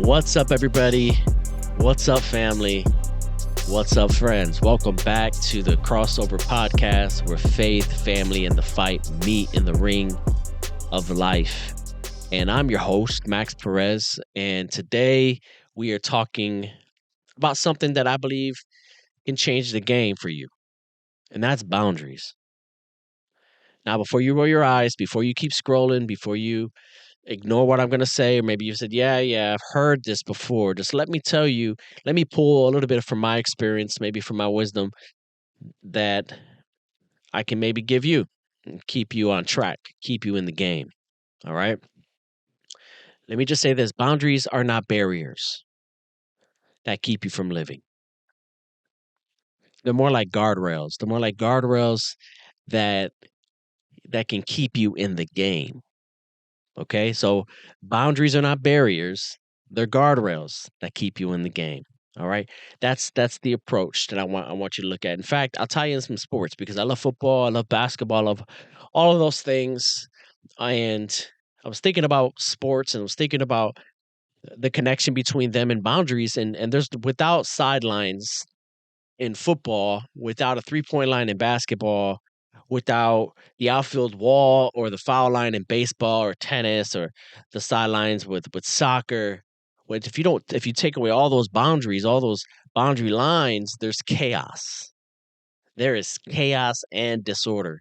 What's up, everybody? What's up, family? What's up, friends? Welcome back to the Crossover Podcast where faith, family, and the fight meet in the ring of life. And I'm your host, Max Perez. And today we are talking about something that I believe can change the game for you, and that's boundaries. Now, before you roll your eyes, before you keep scrolling, before you ignore what I'm going to say, or maybe you said, yeah, I've heard this before. Just let me tell you, let me pull a little bit from my experience, maybe from my wisdom that I can maybe give you and keep you on track, keep you in the game. All right. Let me just say this: boundaries are not barriers that keep you from living. They're more like guardrails. They're more like guardrails that can keep you in the game. Okay, so boundaries are not barriers; they're guardrails that keep you in the game. All right, that's the approach that I want you to look at. In fact, I'll tie in some sports because I love football, I love basketball, I love all of those things. And I was thinking about sports, and I was thinking about the connection between them and boundaries. And there's without sidelines in football, without a 3-point line in basketball, without the outfield wall or the foul line in baseball or tennis or the sidelines with soccer. Which if you take away all those boundaries, all those boundary lines, there's chaos. There is chaos and disorder.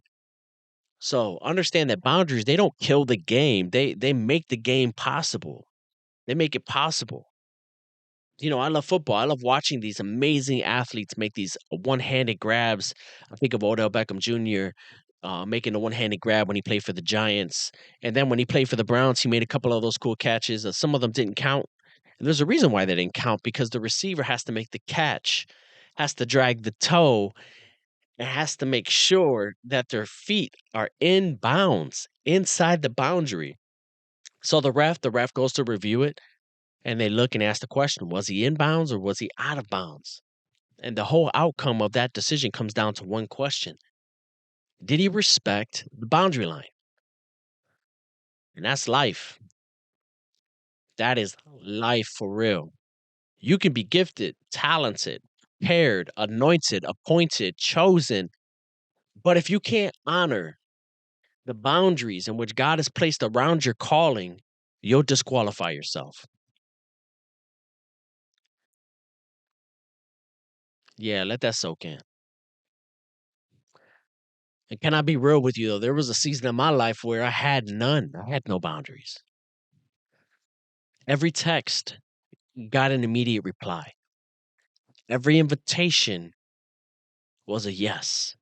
So understand that boundaries, they don't kill the game. They make the game possible. They make it possible. I love football. I love watching these amazing athletes make these one-handed grabs. I think of Odell Beckham Jr. Making a one-handed grab when he played for the Giants, and then when he played for the Browns, he made a couple of those cool catches. Some of them didn't count. And there's a reason why they didn't count because the receiver has to make the catch, has to drag the toe, and has to make sure that their feet are in bounds inside the boundary. So the ref goes to review it, and they look and ask the question, was he in bounds or was he out of bounds? And the whole outcome of that decision comes down to one question: did he respect the boundary line? And that's life. That is life for real. You can be gifted, talented, paired, anointed, appointed, chosen. But if you can't honor the boundaries in which God has placed around your calling, you'll disqualify yourself. Yeah, let that soak in. And can I be real with you though? There was a season in my life where I had none. I had no boundaries. Every text got an immediate reply. Every invitation was a yes.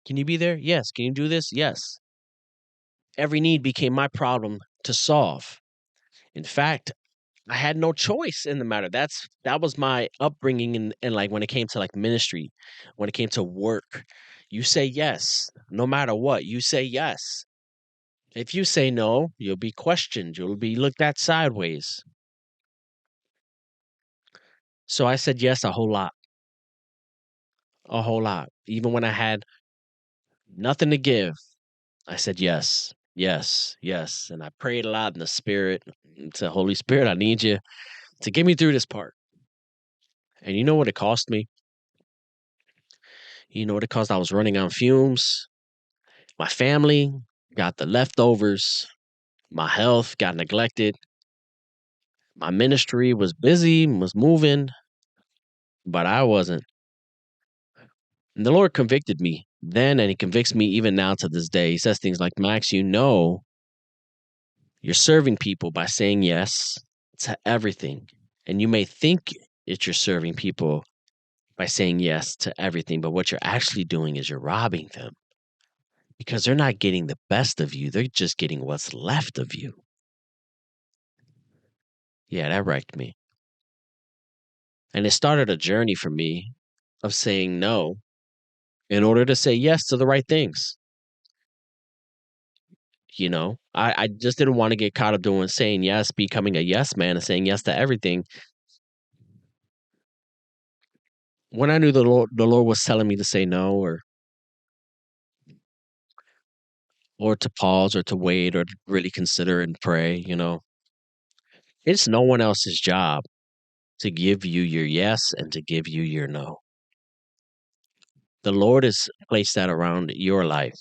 Can you be there? Yes. Can you do this? Yes. Every need became my problem to solve. In fact, I had no choice in the matter. That was my upbringing and like when it came to like ministry, when it came to work. You say yes, no matter what. You say yes. If you say no, you'll be questioned. You'll be looked at sideways. So I said yes a whole lot. A whole lot. Even when I had nothing to give, I said yes. Yes, yes. And I prayed a lot in the spirit. To Holy Spirit, I need you to get me through this part. And you know what it cost me? You know what it cost? I was running on fumes. My family got the leftovers. My health got neglected. My ministry was busy, was moving, but I wasn't. And the Lord convicted me then, and He convicts me even now to this day. He says things like, Max, you're serving people by saying yes to everything. And you may think that you're serving people by saying yes to everything, but what you're actually doing is you're robbing them because they're not getting the best of you. They're just getting what's left of you. Yeah, that wrecked me. And it started a journey for me of saying no in order to say yes to the right things. I just didn't want to get caught up doing saying yes, becoming a yes man and saying yes to everything. When I knew the Lord was telling me to say no or to pause or to wait or to really consider and pray. It's no one else's job to give you your yes and to give you your no. The Lord has placed that around your life.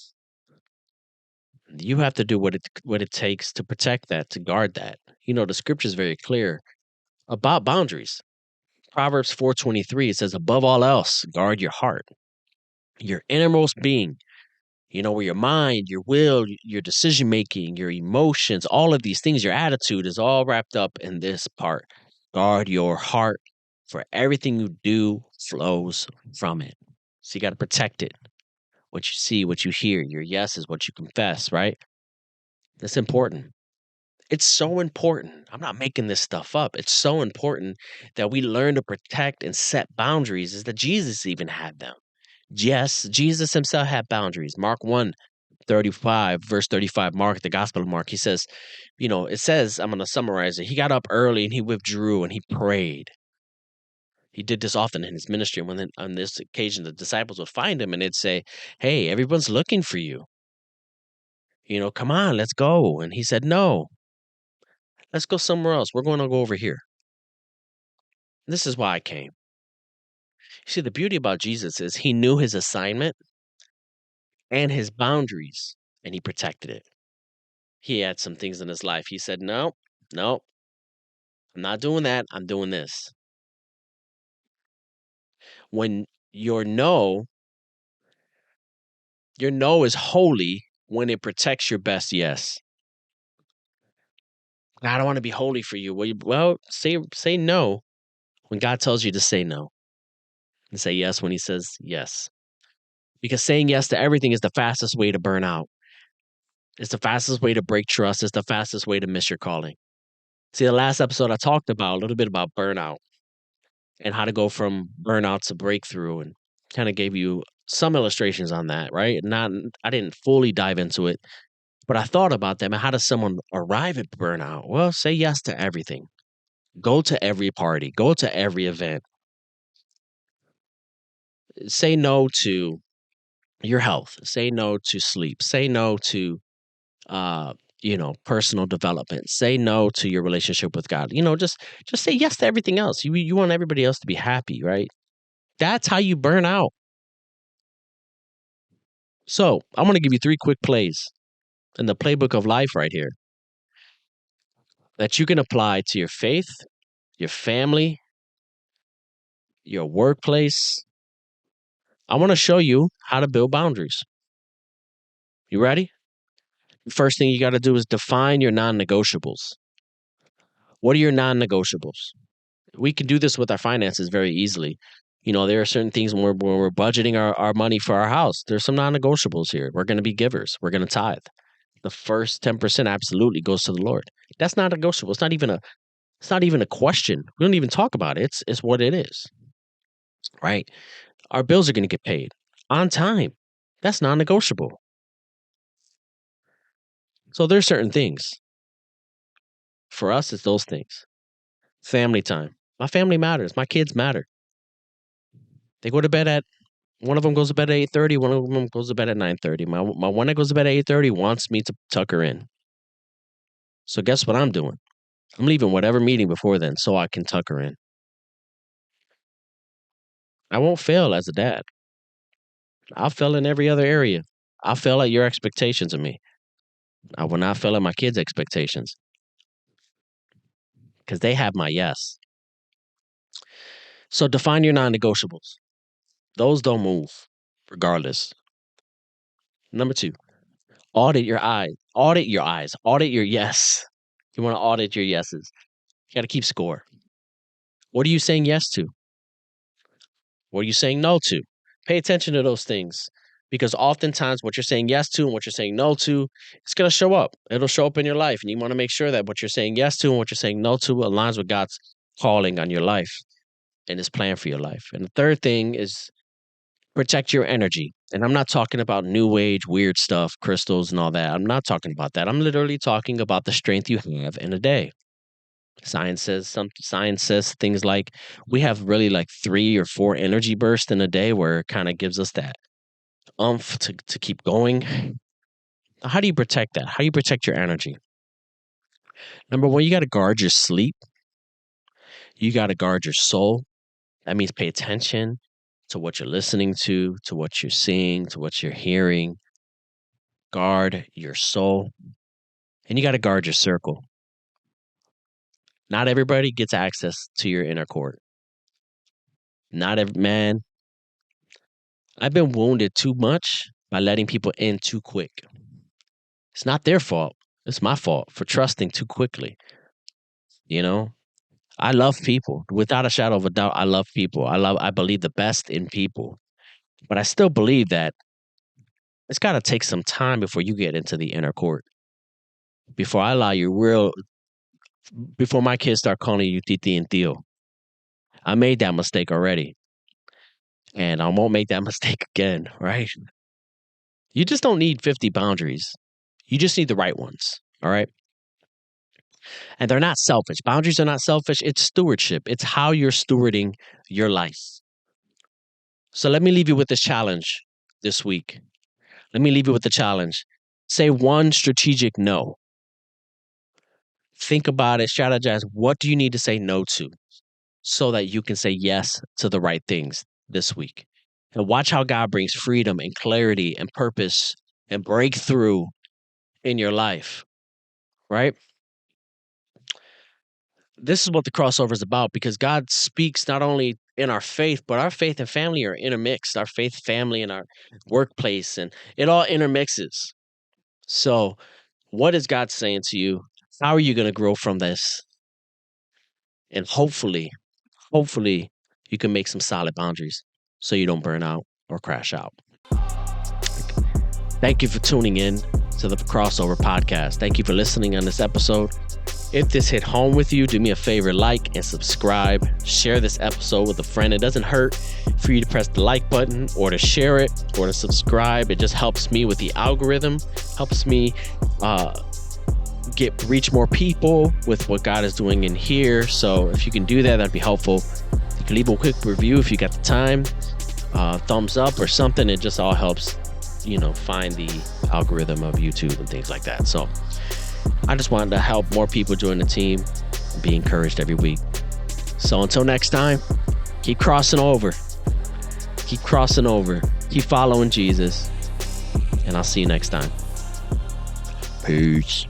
You have to do what it takes to protect that, to guard that. The scripture is very clear about boundaries. Proverbs 4:23, it says, above all else, guard your heart, your innermost being, where your mind, your will, your decision making, your emotions, all of these things, your attitude is all wrapped up in this part. Guard your heart, for everything you do flows from it. So you got to protect it. What you see, what you hear, your yes is what you confess, right? That's important. It's so important. I'm not making this stuff up. It's so important that we learn to protect and set boundaries, is that Jesus even had them. Yes, Jesus himself had boundaries. Mark 1:35, verse 35, Mark, the Gospel of Mark, he says, it says, I'm going to summarize it. He got up early and he withdrew and he prayed. He did this often in his ministry. And on this occasion, the disciples would find him and they'd say, hey, everyone's looking for you. Come on, let's go. And he said, no, let's go somewhere else. We're going to go over here. This is why I came. You see, the beauty about Jesus is he knew his assignment and his boundaries, and he protected it. He had some things in his life. He said, no, no, I'm not doing that. I'm doing this. When your no is holy when it protects your best yes. I don't want to be holy for you. Well, say no when God tells you to say no, and say yes when he says yes. Because saying yes to everything is the fastest way to burn out. It's the fastest way to break trust. It's the fastest way to miss your calling. See, the last episode I talked about a little bit about burnout and how to go from burnout to breakthrough, and kind of gave you some illustrations on that, right? Not I didn't fully dive into it, but I thought about them and how does someone arrive at burnout? Well, say yes to everything. Go to every party, go to every event. Say no to your health, say no to sleep, say no to uh personal development, say no to your relationship with God. Just say yes to everything else. You want everybody else to be happy, right? That's how you burn out. So I'm going to give you 3 quick plays in the playbook of life right here that you can apply to your faith, your family, your workplace. I want to show you how to build boundaries. You ready? First thing you got to do is define your non-negotiables. What are your non-negotiables? We can do this with our finances very easily. There are certain things when we're budgeting our money for our house. There's some non-negotiables here. We're going to be givers. We're going to tithe. The first 10% absolutely goes to the Lord. That's not negotiable. It's not even a question. We don't even talk about it. It's what it is. Right? Our bills are going to get paid on time. That's non-negotiable. So there's certain things. For us, it's those things. Family time. My family matters. My kids matter. They go to bed at one of them goes to bed at 8:30, one of them goes to bed at 9:30. My one that goes to bed at 8:30 wants me to tuck her in. So guess what I'm doing? I'm leaving whatever meeting before then so I can tuck her in. I won't fail as a dad. I'll fail in every other area. I'll fail at your expectations of me. I will not fail at my kids' expectations because they have my yes. So define your non-negotiables. Those don't move regardless. Number 2, audit your eyes. Audit your eyes. Audit your yes. You want to audit your yeses. You got to keep score. What are you saying yes to? What are you saying no to? Pay attention to those things because oftentimes what you're saying yes to and what you're saying no to, it's going to show up. It'll show up in your life. And you want to make sure that what you're saying yes to and what you're saying no to aligns with God's calling on your life and his plan for your life. And the third thing is protect your energy. And I'm not talking about new age, weird stuff, crystals and all that. I'm not talking about that. I'm literally talking about the strength you have in a day. Science says things like we have really like 3 or 4 energy bursts in a day where it kind of gives us that to keep going. How do you protect that? How do you protect your energy? Number one, you got to guard your sleep. You got to guard your soul. That means pay attention to what you're listening to what you're seeing, to what you're hearing. Guard your soul. And you got to guard your circle. Not everybody gets access to your inner court. Not every man. I've been wounded too much by letting people in too quick. It's not their fault. It's my fault for trusting too quickly. You know, I love people without a shadow of a doubt. I love people. I believe the best in people, but I still believe that it's got to take some time before you get into the inner court. Before I allow you before my kids start calling you Titi and Theo. I made that mistake already, and I won't make that mistake again, right? You just don't need 50 boundaries. You just need the right ones, all right? And they're not selfish. Boundaries are not selfish. It's stewardship. It's how you're stewarding your life. So let me leave you with this challenge this week. Let me leave you with the challenge. Say one strategic no. Think about it, strategize. What do you need to say no to so that you can say yes to the right things this week? And watch how God brings freedom and clarity and purpose and breakthrough in your life, right? This is what the crossover is about, because God speaks not only in our faith, but our faith and family are intermixed. Our faith, family, and our workplace, and it all intermixes. So, what is God saying to you? How are you going to grow from this? And hopefully, you can make some solid boundaries so you don't burn out or crash out. Thank you for tuning in to the Crossover Podcast. Thank you for listening on this episode. If this hit home with you, do me a favor, like and subscribe. Share this episode with a friend. It doesn't hurt for you to press the like button or to share it or to subscribe. It just helps me with the algorithm, helps me reach more people with what God is doing in here. So if you can do that, that'd be helpful. You can leave a quick review if you got the time, thumbs up or something. It just all helps, find the algorithm of YouTube and things like that. So I just wanted to help more people join the team and be encouraged every week. So until next time, keep crossing over. Keep following Jesus. And I'll see you next time. Peace.